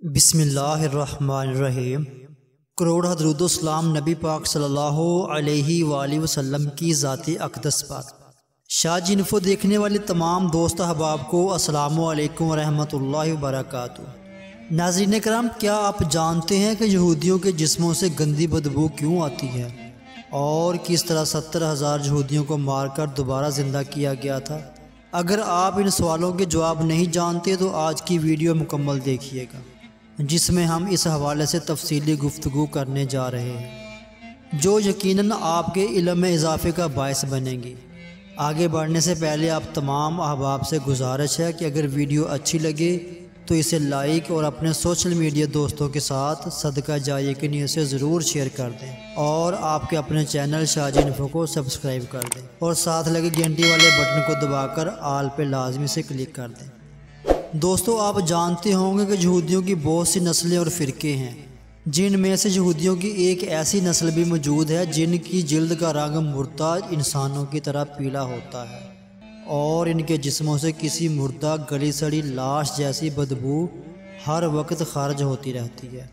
بسم اللہ الرحمن الرحیم۔ کروڑ درود و سلام نبی پاک صلی اللہ علیہ وآلہ وسلم کی ذاتی اقدس پر۔ شاہ جی انفو دیکھنے والے تمام دوست احباب کو السلام علیکم ورحمۃ اللہ وبرکاتہ۔ ناظرین کرام، کیا آپ جانتے ہیں کہ یہودیوں کے جسموں سے گندی بدبو کیوں آتی ہے اور کس طرح 70,000 یہودیوں کو مار کر دوبارہ زندہ کیا گیا تھا؟ اگر آپ ان سوالوں کے جواب نہیں جانتے تو آج کی ویڈیو مکمل دیکھیے گا، جس میں ہم اس حوالے سے تفصیلی گفتگو کرنے جا رہے ہیں، جو یقیناً آپ کے علم میں اضافے کا باعث بنے گی۔ آگے بڑھنے سے پہلے آپ تمام احباب سے گزارش ہے کہ اگر ویڈیو اچھی لگے تو اسے لائک اور اپنے سوشل میڈیا دوستوں کے ساتھ صدقہ جاریہ کی نیت سے ضرور شیئر کر دیں، اور آپ کے اپنے چینل شاہ جی انفو کو سبسکرائب کر دیں، اور ساتھ لگے گھنٹی والے بٹن کو دبا کر آل پہ لازمی سے کلک کر دیں۔ دوستو، آپ جانتے ہوں گے کہ یہودیوں کی بہت سی نسلیں اور فرقے ہیں، جن میں سے یہودیوں کی ایک ایسی نسل بھی موجود ہے جن کی جلد کا رنگ مردہ انسانوں کی طرح پیلا ہوتا ہے، اور ان کے جسموں سے کسی مردہ گلی سڑی لاش جیسی بدبو ہر وقت خارج ہوتی رہتی ہے،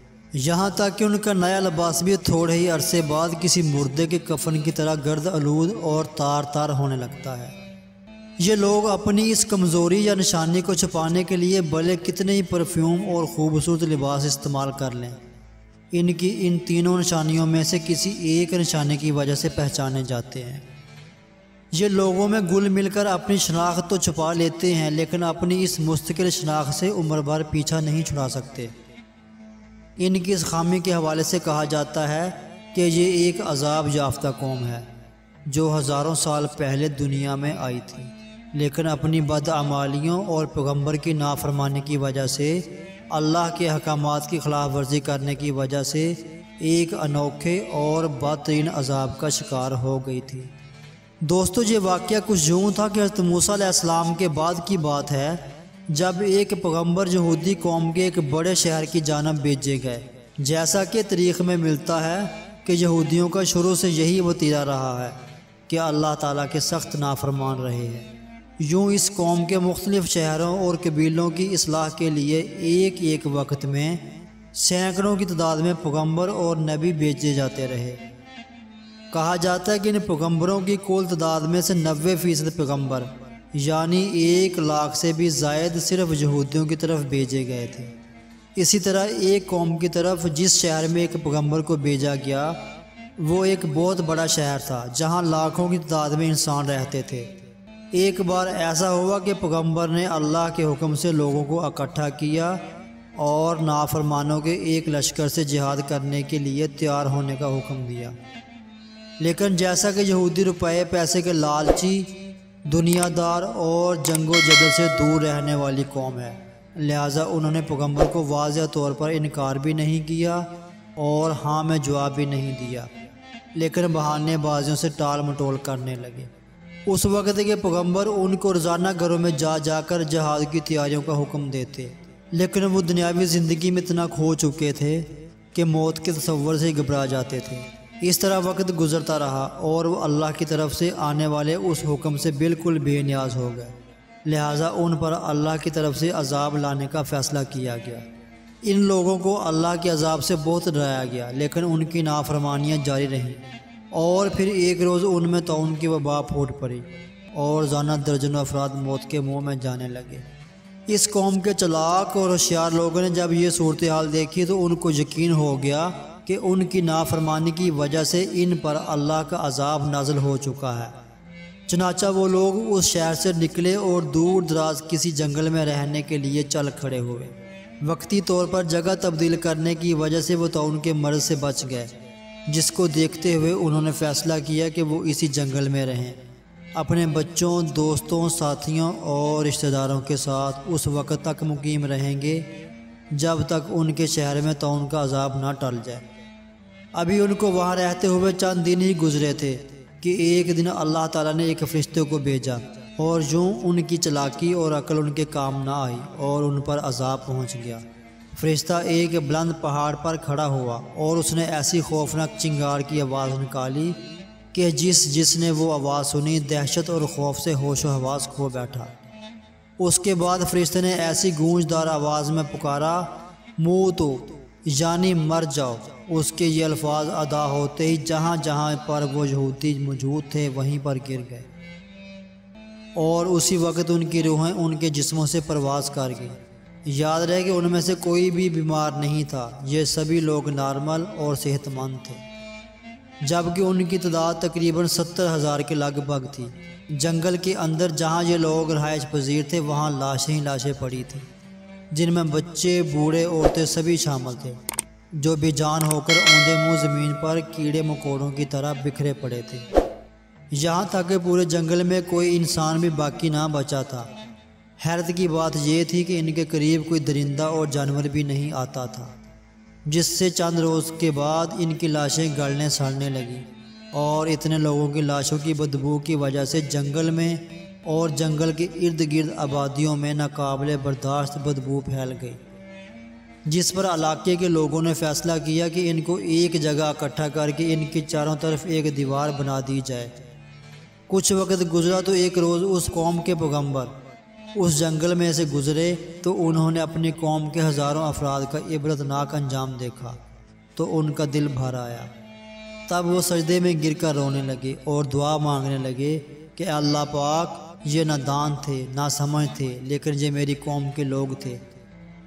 یہاں تک کہ ان کا نیا لباس بھی تھوڑے ہی عرصے بعد کسی مردے کے کفن کی طرح گرد آلود اور تار تار ہونے لگتا ہے۔ یہ لوگ اپنی اس کمزوری یا نشانی کو چھپانے کے لیے بھلے کتنے ہی پرفیوم اور خوبصورت لباس استعمال کر لیں، ان کی ان تینوں نشانیوں میں سے کسی ایک نشانی کی وجہ سے پہچانے جاتے ہیں۔ یہ لوگوں میں گل مل کر اپنی شناخت تو چھپا لیتے ہیں، لیکن اپنی اس مستقل شناخت سے عمر بھر پیچھا نہیں چھڑا سکتے۔ ان کی اس خامی کے حوالے سے کہا جاتا ہے کہ یہ ایک عذاب یافتہ قوم ہے جو ہزاروں سال پہلے دنیا میں آئی تھی، لیکن اپنی بدعمالیوں اور پیغمبر کی نافرمانی کی وجہ سے، اللہ کے احکامات کی خلاف ورزی کرنے کی وجہ سے ایک انوکھے اور بدترین عذاب کا شکار ہو گئی تھی۔ دوستو، یہ واقعہ کچھ یوں تھا کہ حضرت موسیٰ علیہ السلام کے بعد کی بات ہے، جب ایک پیغمبر یہودی قوم کے ایک بڑے شہر کی جانب بھیجے گئے۔ جیسا کہ تاریخ میں ملتا ہے کہ یہودیوں کا شروع سے یہی وتیرہ رہا ہے کہ اللہ تعالیٰ کے سخت نافرمان رہے ہیں۔ یوں اس قوم کے مختلف شہروں اور قبیلوں کی اصلاح کے لیے ایک وقت میں سینکڑوں کی تعداد میں پیغمبر اور نبی بھیجے جاتے رہے۔ کہا جاتا ہے کہ ان پیغمبروں کی کل تعداد میں سے 90% پیغمبر، یعنی 1,00,000 سے بھی زائد، صرف یہودیوں کی طرف بھیجے گئے تھے۔ اسی طرح ایک قوم کی طرف جس شہر میں ایک پیغمبر کو بھیجا گیا، وہ ایک بہت بڑا شہر تھا جہاں لاکھوں کی تعداد میں انسان رہتے تھے۔ ایک بار ایسا ہوا کہ پیغمبر نے اللہ کے حکم سے لوگوں کو اکٹھا کیا اور نافرمانوں کے ایک لشکر سے جہاد کرنے کے لیے تیار ہونے کا حکم دیا، لیکن جیسا کہ یہودی روپے پیسے کے لالچی، دنیا دار اور جنگ و جدل سے دور رہنے والی قوم ہے، لہٰذا انہوں نے پیغمبر کو واضح طور پر انکار بھی نہیں کیا اور ہاں میں جواب بھی نہیں دیا، لیکن بہانے بازیوں سے ٹال مٹول کرنے لگے۔ اس وقت کے پیغمبر ان کو روزانہ گھروں میں جا کر جہاد کی تیاریوں کا حکم دیتے، لیکن وہ دنیاوی زندگی میں اتنا کھو چکے تھے کہ موت کے تصور سے ہی گھبرا جاتے تھے۔ اس طرح وقت گزرتا رہا اور وہ اللہ کی طرف سے آنے والے اس حکم سے بالکل بے نیاز ہو گئے، لہٰذا ان پر اللہ کی طرف سے عذاب لانے کا فیصلہ کیا گیا۔ ان لوگوں کو اللہ کے عذاب سے بہت ڈرایا گیا، لیکن ان کی نافرمانیاں جاری رہیں، اور پھر ایک روز ان میں طاعون کی وبا پھوٹ پڑی اور روزانہ درجنوں افراد موت کے منہ میں جانے لگے۔ اس قوم کے چلاک اور ہوشیار لوگوں نے جب یہ صورتحال دیکھی تو ان کو یقین ہو گیا کہ ان کی نافرمانی کی وجہ سے ان پر اللہ کا عذاب نازل ہو چکا ہے۔ چنانچہ وہ لوگ اس شہر سے نکلے اور دور دراز کسی جنگل میں رہنے کے لیے چل کھڑے ہوئے۔ وقتی طور پر جگہ تبدیل کرنے کی وجہ سے وہ طاعون کے مرض سے بچ گئے، جس کو دیکھتے ہوئے انہوں نے فیصلہ کیا کہ وہ اسی جنگل میں رہیں، اپنے بچوں، دوستوں، ساتھیوں اور رشتہ داروں کے ساتھ اس وقت تک مقیم رہیں گے جب تک ان کے شہر میں طاعون کا عذاب نہ ٹل جائے۔ ابھی ان کو وہاں رہتے ہوئے چند دن ہی گزرے تھے کہ ایک دن اللہ تعالیٰ نے ایک فرشتے کو بھیجا، اور یوں ان کی چلاکی اور عقل ان کے کام نہ آئی اور ان پر عذاب پہنچ گیا۔ فرشتہ ایک بلند پہاڑ پر کھڑا ہوا اور اس نے ایسی خوفناک چنگار کی آواز نکالی کہ جس نے وہ آواز سنی دہشت اور خوف سے ہوش و حواس کھو بیٹھا۔ اس کے بعد فرشتے نے ایسی گونجدار آواز میں پکارا موتو یعنی مر جاؤ۔ اس کے یہ الفاظ ادا ہوتے ہی جہاں جہاں پر وہ یہودی موجود تھے وہیں پر گر گئے، اور اسی وقت ان کی روحیں ان کے جسموں سے پرواز کر گئیں۔ یاد رہے کہ ان میں سے کوئی بھی بیمار نہیں تھا، یہ سبھی لوگ نارمل اور صحت مند تھے، جبکہ ان کی تعداد تقریباً 70,000 کے لگ بھگ تھی۔ جنگل کے اندر جہاں یہ لوگ رہائش پذیر تھے وہاں لاشیں ہی لاشیں پڑی تھیں، جن میں بچے، بوڑھے، عورتیں سبھی شامل تھے، جو بے جان ہو کر اوندے منہ زمین پر کیڑے مکوڑوں کی طرح بکھرے پڑے تھے، یہاں تک کہ پورے جنگل میں کوئی انسان بھی باقی نہ بچا تھا۔ حیرت کی بات یہ تھی کہ ان کے قریب کوئی درندہ اور جانور بھی نہیں آتا تھا، جس سے چند روز کے بعد ان کی لاشیں گلنے سڑنے لگیں، اور اتنے لوگوں کی لاشوں کی بدبو کی وجہ سے جنگل میں اور جنگل کے ارد گرد آبادیوں میں ناقابل برداشت بدبو پھیل گئی، جس پر علاقے کے لوگوں نے فیصلہ کیا کہ ان کو ایک جگہ اکٹھا کر کے ان کی چاروں طرف ایک دیوار بنا دی جائے۔ کچھ وقت گزرا تو ایک روز اس قوم کے پیغمبر اس جنگل میں سے گزرے تو انہوں نے اپنی قوم کے ہزاروں افراد کا عبرتناک انجام دیکھا تو ان کا دل بھر آیا۔ تب وہ سجدے میں گر کر رونے لگے اور دعا مانگنے لگے کہ اے اللہ پاک، یہ نہ دان تھے نہ سمجھ تھے، لیکن یہ میری قوم کے لوگ تھے،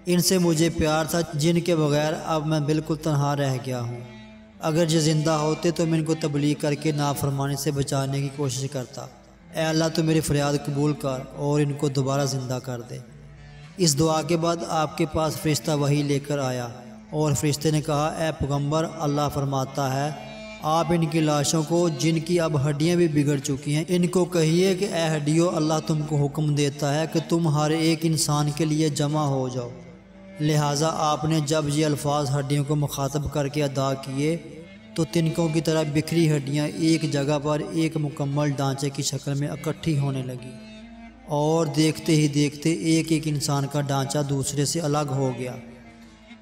ان سے مجھے پیار تھا جن کے بغیر اب میں بالکل تنہا رہ گیا ہوں۔ اگر یہ زندہ ہوتے تو میں ان کو تبلیغ کر کے نافرمانی سے بچانے کی کوشش کرتا۔ اے اللہ تو میری فریاد قبول کر اور ان کو دوبارہ زندہ کر دے۔ اس دعا کے بعد آپ کے پاس فرشتہ وحی لے کر آیا، اور فرشتے نے کہا اے پیغمبر، اللہ فرماتا ہے آپ ان کی لاشوں کو جن کی اب ہڈیاں بھی بگڑ چکی ہیں ان کو کہیے کہ اے ہڈیوں، اللہ تم کو حکم دیتا ہے کہ تم ہر ایک انسان کے لیے جمع ہو جاؤ۔ لہٰذا آپ نے جب یہ الفاظ ہڈیوں کو مخاطب کر کے ادا کیے تو تنکوں کی طرح بکھری ہڈیاں ایک جگہ پر ایک مکمل ڈھانچے کی شکل میں اکٹھی ہونے لگی، اور دیکھتے ہی دیکھتے ایک ایک انسان کا ڈھانچہ دوسرے سے الگ ہو گیا۔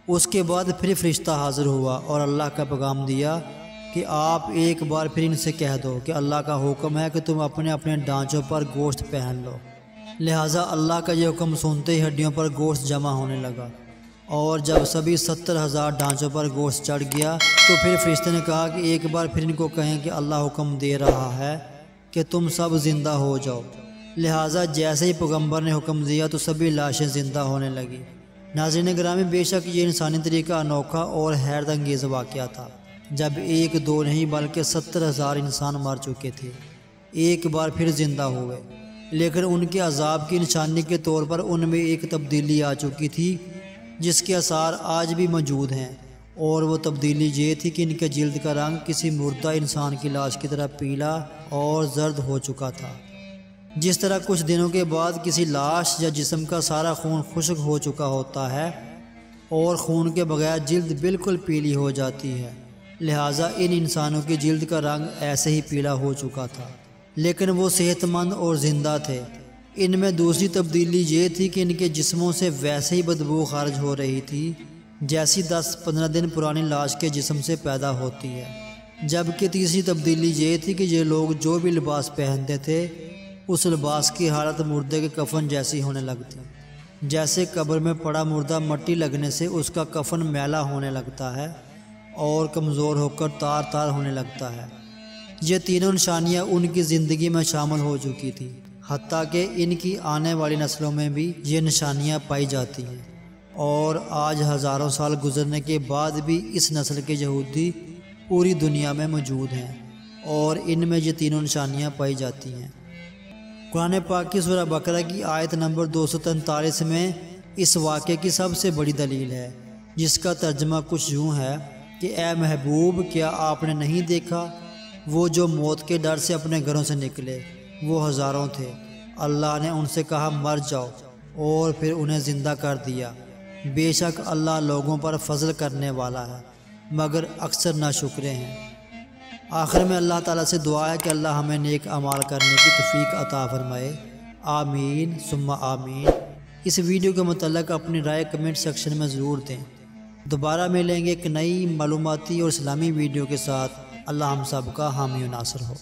اس کے بعد پھر فرشتہ حاضر ہوا اور اللہ کا پیغام دیا کہ آپ ایک بار پھر ان سے کہہ دو کہ اللہ کا حکم ہے کہ تم اپنے اپنے ڈھانچوں پر گوشت پہن لو۔ لہٰذا اللہ کا یہ حکم سنتے ہی ہڈیوں پر گوشت جمع ہونے لگا، اور جب سبھی 70,000 ڈھانچوں پر گوشت چڑھ گیا تو پھر فرشتے نے کہا کہ ایک بار پھر ان کو کہیں کہ اللہ حکم دے رہا ہے کہ تم سب زندہ ہو جاؤ۔ لہٰذا جیسے ہی پیغمبر نے حکم دیا تو سبھی لاشیں زندہ ہونے لگیں۔ ناظرین گرامی، بے شک یہ انسانی طریقہ انوکھا اور حیرت انگیز واقعہ تھا، جب ایک دو نہیں بلکہ 70,000 انسان مر چکے تھے ایک بار پھر زندہ ہوئے، لیکن ان کے عذاب کی نشانی کے طور پر ان میں ایک تبدیلی آ چکی تھی جس کے آثار آج بھی موجود ہیں، اور وہ تبدیلی یہ تھی کہ ان کے جلد کا رنگ کسی مردہ انسان کی لاش کی طرح پیلا اور زرد ہو چکا تھا۔ جس طرح کچھ دنوں کے بعد کسی لاش یا جسم کا سارا خون خشک ہو چکا ہوتا ہے اور خون کے بغیر جلد بالکل پیلی ہو جاتی ہے، لہٰذا ان انسانوں کی جلد کا رنگ ایسے ہی پیلا ہو چکا تھا، لیکن وہ صحت مند اور زندہ تھے۔ ان میں دوسری تبدیلی یہ تھی کہ ان کے جسموں سے ویسے ہی بدبو خارج ہو رہی تھی جیسی 10-15 دن پرانی لاش کے جسم سے پیدا ہوتی ہے، جبکہ تیسری تبدیلی یہ تھی کہ یہ لوگ جو بھی لباس پہنتے تھے اس لباس کی حالت مردے کے کفن جیسی ہونے لگتی، جیسے قبر میں پڑا مردہ مٹی لگنے سے اس کا کفن میلا ہونے لگتا ہے اور کمزور ہو کر تار تار ہونے لگتا ہے۔ یہ تینوں نشانیاں ان کی زندگی میں شامل ہو چکی تھیں، حتیٰ کہ ان کی آنے والی نسلوں میں بھی یہ نشانیاں پائی جاتی ہیں، اور آج ہزاروں سال گزرنے کے بعد بھی اس نسل کے یہودی پوری دنیا میں موجود ہیں اور ان میں یہ تینوں نشانیاں پائی جاتی ہیں۔ قرآن پاک کی سورہ بقرہ کی آیت نمبر 243 میں اس واقعے کی سب سے بڑی دلیل ہے، جس کا ترجمہ کچھ یوں ہے کہ اے محبوب، کیا آپ نے نہیں دیکھا وہ جو موت کے ڈر سے اپنے گھروں سے نکلے، وہ ہزاروں تھے، اللہ نے ان سے کہا مر جاؤ اور پھر انہیں زندہ کر دیا۔ بے شک اللہ لوگوں پر فضل کرنے والا ہے مگر اکثر ناشکرے ہیں۔ آخر میں اللہ تعالیٰ سے دعا ہے کہ اللہ ہمیں نیک اعمال کرنے کی توفیق عطا فرمائے، آمین ثم آمین۔ اس ویڈیو کے متعلق اپنی رائے کمنٹ سیکشن میں ضرور دیں۔ دوبارہ ملیں گے ایک نئی معلوماتی اور اسلامی ویڈیو کے ساتھ۔ اللہ ہم سب کا حامی و ناصر ہو۔